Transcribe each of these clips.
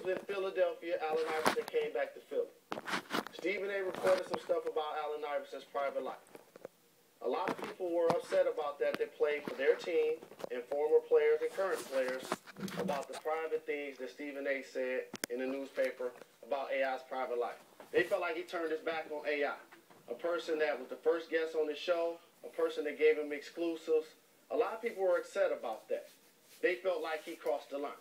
was in Philadelphia. Allen Iverson came back to Philly. Stephen A. reported some stuff about Allen Iverson's private life. A lot of people were upset about that played for their team and former players and current players about the private things that Stephen A. said in the newspaper about AI's private life. They felt like he turned his back on AI, a person that was the first guest on the show, a person that gave him exclusives. A lot of people were upset about that. They felt like he crossed the line.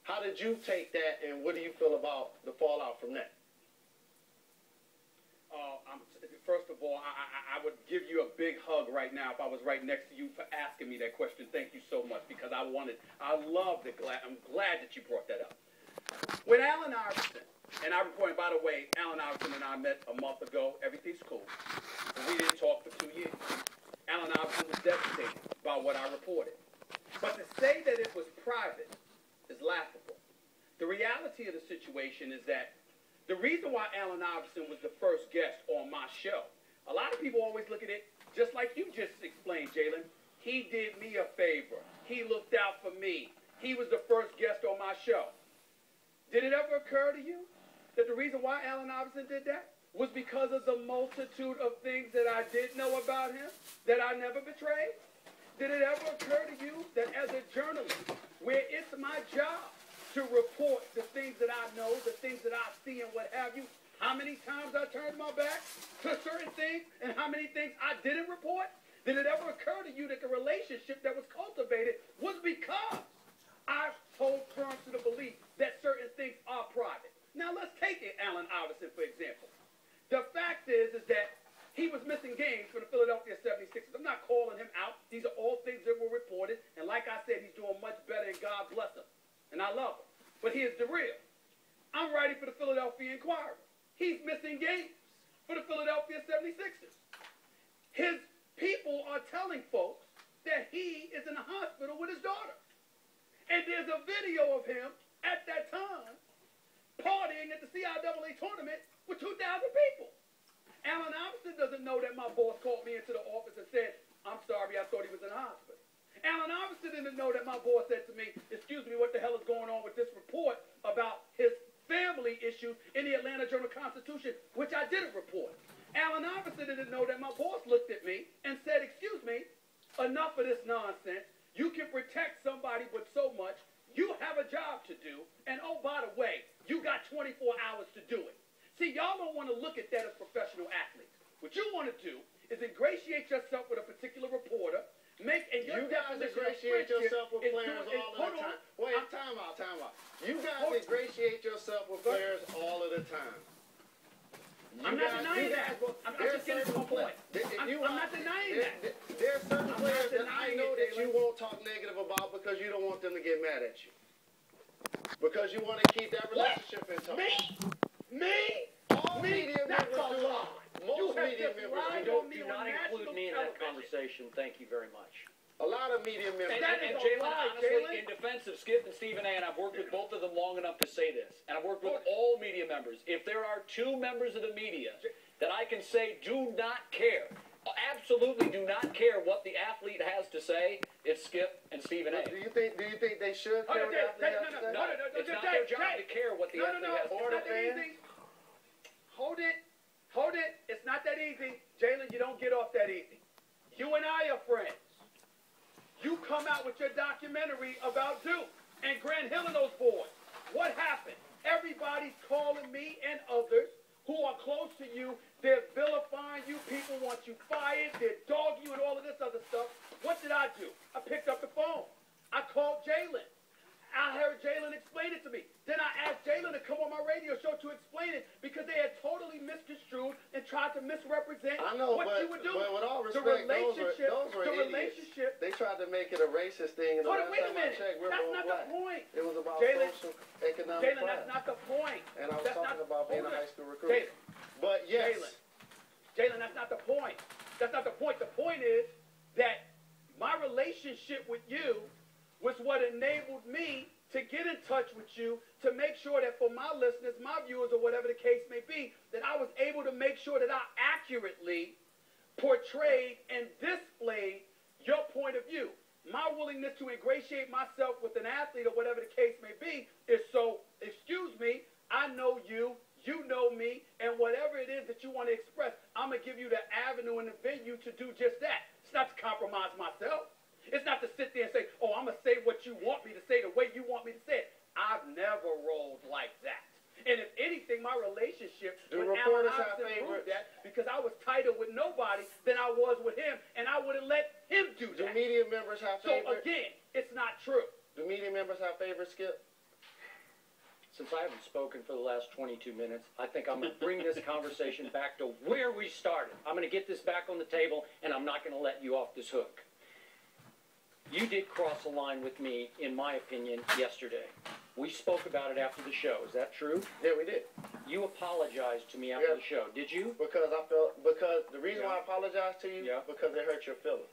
How did you take that, and what do you feel about the fallout from that? First of all, I would give you a big hug right now if I was right next to you for asking me that question. Thank you so much, because I'm glad that you brought that up. With Allen Iverson, and I reported, by the way, Allen Iverson and I met a month ago. Everything's cool. But we didn't talk for 2 years. Allen Iverson was devastated by what I reported. But to say that it was private is laughable. The reality of the situation is that the reason why Allen Iverson was the first guest on my show, a lot of people always look at it just like you just explained, Jalen. He did me a favor. He looked out for me. He was the first guest on my show. Did it ever occur to you that the reason why Allen Iverson did that was because of the multitude of things that I did know about him that I never betrayed? Did it ever occur to you that as a journalist, where it's my job to report the things that I know, the things that I see and what have you, how many times I turned my back to certain things and how many things I didn't report? Did it ever occur to you that the relationship that was cultivated was because I hold firm to the belief that certain things are private? Now let's take it, Allen Iverson, for example. The fact is that he was missing games for the Philadelphia 76ers. I'm not calling him out. These are all things that were reported. And like I said, he's doing much better, and God bless him. And I love him. But here's the real. I'm writing for the Philadelphia Inquirer. He's missing games for the Philadelphia 76ers. His people are telling folks that he is in the hospital with his daughter. And there's a video of him at that time partying at the CIAA tournament with 2,000 people. Allen Iverson doesn't know that my boss called me into the office and said, "I'm sorry, I thought he was in the hospital." Allen Iverson didn't know that my boss said to me, "Excuse me, what the hell is going on with this report about his family issues in the Atlanta Journal-Constitution," which I didn't report. Allen Iverson didn't know that my boss looked at me and said, "Excuse me, enough of this nonsense. You can protect somebody with so much. You have a job to do. And oh, by the way, you got 24 hours to do it." See, y'all don't want to look at that as professional athletes. What you want to do is ingratiate yourself with a particular reporter. You guys ingratiate yourself with players all of the time. Wait, time out. You guys ingratiate yourself with players all of the time. I'm not denying that. I'm just getting to my point. I'm not denying that. There are certain players that I know that you won't talk negative about because you don't want them to get mad at you. Because you want to keep that relationship in touch. Me? All media members do. Most media members do not include me in that conversation. Thank you very much. A lot of media members. And Jalen, honestly, in defense of Skip and Stephen A., and I've worked with both of them long enough to say this, and I've worked with all media members, if there are two members of the media that I can say do not care, absolutely do not care what the athlete has to say, it's Skip and Stephen A. Do you think they should care what the athlete has to say? No, it's not their job to care what the athlete has to say. Hold it. It's not that easy. Jalen, you don't get off that easy. You and I are friends. You come out with your documentary about Duke and Grant Hill and those boys. What happened? Everybody's calling me and others who are close to you. They're vilifying you. People want you fired. They dog you and all of this other stuff. What did I do? I picked up the phone. I called Jalen. I heard Jalen explain it to me. Then I asked Jalen to come on my radio show to explain it because they had totally misconstrued and tried to misrepresent what you were doing. But with all respect, those were idiots. They tried to make it a racist thing. And wait a minute. That's not the point. It was about social, economic Jalen, that's not the point. And I was talking about being a high school recruit. But yes. Jalen, that's not the point. That's not the point. The point is that my relationship with you was what enabled me to get in touch with you to make sure that for my listeners, my viewers, or whatever the case may be, that I was able to make sure that I accurately portrayed and displayed your point of view. My willingness to ingratiate myself with an athlete or whatever the case may be is so, excuse give you the avenue and the venue to do just that. It's not to compromise myself. It's not to sit there and say, oh, I'm going to say what you want me to say the way you want me to say it. I've never rolled like that. And if anything, my relationship with Allen Iverson proved that, because I was tighter with nobody than I was with him, and I wouldn't let him do that. Do media members have favorites? So again, it's not true. Do media members have favorites, Skip? Since I haven't spoken for the last 22 minutes, I think I'm going to bring this conversation back to where we started. I'm going to get this back on the table, and I'm not going to let you off this hook. You did cross a line with me, in my opinion, yesterday. We spoke about it after the show. Is that true? Yeah, we did. You apologized to me after the show. Did you? Because the reason why I apologized to you, because it hurt your feelings.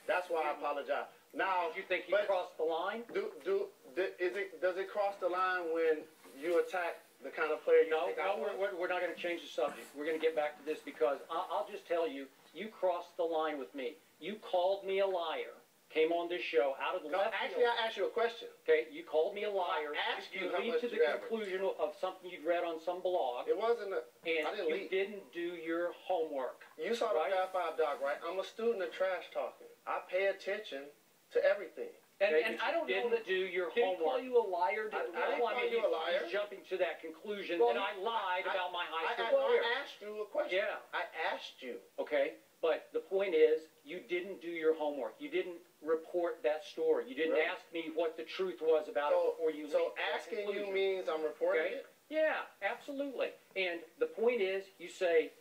That's why I apologize. Now, did you think you crossed the line? Does it cross the line when you attack the kind of player you think I was? We're not going to change the subject. We're going to get back to this because I'll just tell you, you crossed the line with me. You called me a liar. Came on this show out of the left Actually, field. I asked you a question. Okay, you called me a liar. I asked you how lead much to the conclusion of something you'd read on some blog. It wasn't and I didn't you didn't do your homework. You saw the Fab 5 doc, right? I'm a student of trash talking. I pay attention to everything. And I don't know didn't do your Did he homework. call you a liar? I didn't call you a liar. He's jumping to that conclusion Well, that I lied about my high school I career. asked you a question. Yeah. I asked you. Okay, but the point is, you didn't do your homework. You didn't report that story. You didn't ask me what the truth was about it before you So asking you means I'm reporting it? Yeah, absolutely. And the point is, you say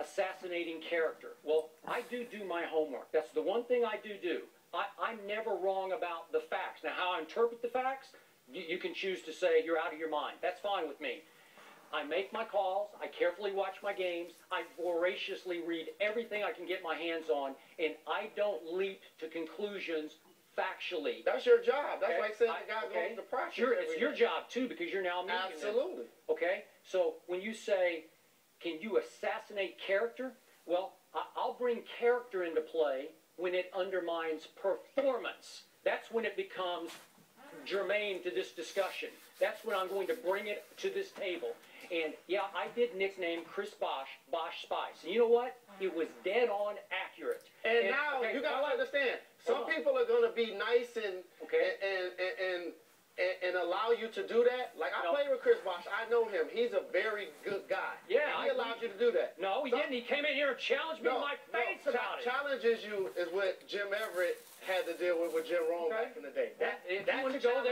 assassinating character. Well, I do my homework. That's the one thing I do. I'm never wrong about the facts. Now, how I interpret the facts, you can choose to say you're out of your mind. That's fine with me. I make my calls. I carefully watch my games. I voraciously read everything I can get my hands on, and I don't leap to conclusions factually. That's your job. That's like saying the guy goes to practice. Sure, it's your job, too, because you're now a media member. Absolutely. Okay? So when you say, can you assassinate character? Well, I'll bring character into play when it undermines performance. That's when it becomes germane to this discussion. That's when I'm going to bring it to this table. And, yeah, I did nickname Chris Bosh Spice. And you know what? It was dead on accurate. And now, you got to understand, some people are going to be nice and allow you to do that. Like, I play with Chris Bosh. I know him. He's a very good guy. Yeah. He allowed you to do that. No, he didn't. He came in here and challenged me in my face about it. Challenges you is what Jim Everett had to deal with Jim Rome back in the day. If you want to go there,